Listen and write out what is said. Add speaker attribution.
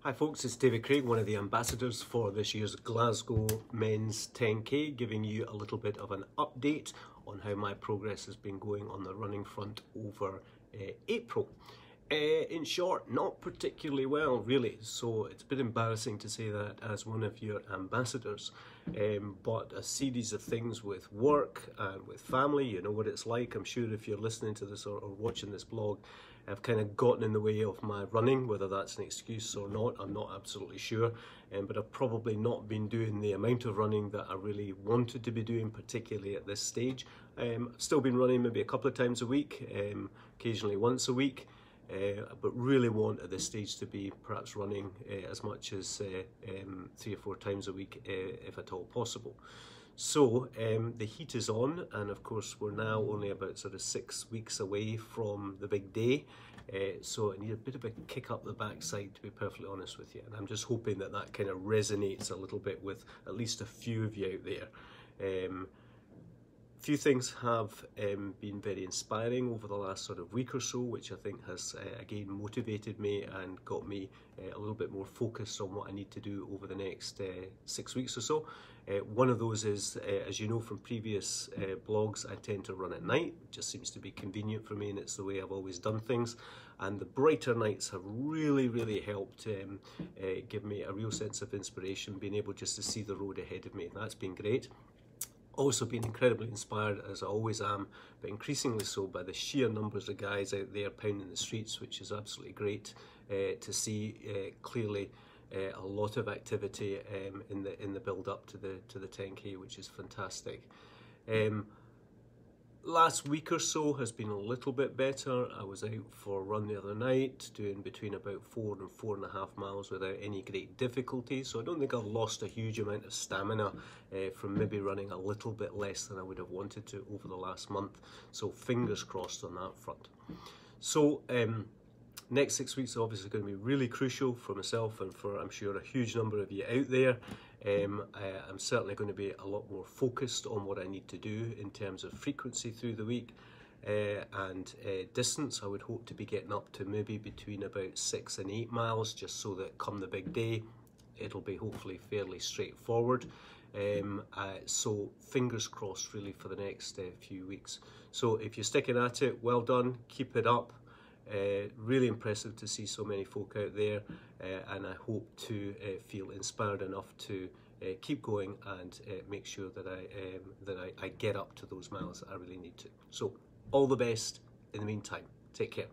Speaker 1: Hi folks, it's David Craig, one of the ambassadors for this year's Glasgow Men's 10K, giving you a little bit of an update on how my progress has been going on the running front over April. In short, not particularly well really, so it's a bit embarrassing to say that as one of your ambassadors, but a series of things with work and with family, you know what it's like. I'm sure if you're listening to this or watching this blog, I've kind of gotten in the way of my running, whether that's an excuse or not, I'm not absolutely sure, but I've probably not been doing the amount of running that I really wanted to be doing, particularly at this stage. I've still been running maybe a couple of times a week, occasionally once a week, but really want at this stage to be perhaps running as much as 3 or 4 times a week if at all possible. So the heat is on, and of course we're now only about sort of 6 weeks away from the big day, so I need a bit of a kick up the backside, to be perfectly honest with you, and I'm just hoping that that kind of resonates a little bit with at least a few of you out there. Few things have been very inspiring over the last sort of week or so, which I think has again motivated me and got me a little bit more focused on what I need to do over the next 6 weeks or so. One of those is, as you know from previous blogs, I tend to run at night. It just seems to be convenient for me, and it's the way I've always done things. And the brighter nights have really helped give me a real sense of inspiration, being able just to see the road ahead of me. That's been great. Also been incredibly inspired, as I always am, but increasingly so by the sheer numbers of guys out there pounding the streets, which is absolutely great to see. Clearly a lot of activity in the build up to the 10K, which is fantastic. Last week or so has been a little bit better. I was out for a run the other night, doing between about 4 and 4.5 miles without any great difficulty. So I don't think I've lost a huge amount of stamina from maybe running a little bit less than I would have wanted to over the last month. So fingers crossed on that front. So next 6 weeks are obviously going to be really crucial for myself and for, I'm sure, a huge number of you out there. I'm certainly going to be a lot more focused on what I need to do in terms of frequency through the week and distance. I would hope to be getting up to maybe between about 6 and 8 miles, just so that come the big day, it'll be hopefully fairly straightforward. So fingers crossed really for the next few weeks. So if you're sticking at it, well done, keep it up. Really impressive to see so many folk out there, and I hope to feel inspired enough to keep going and make sure that I get up to those miles that I really need to. So all the best in the meantime. Take care.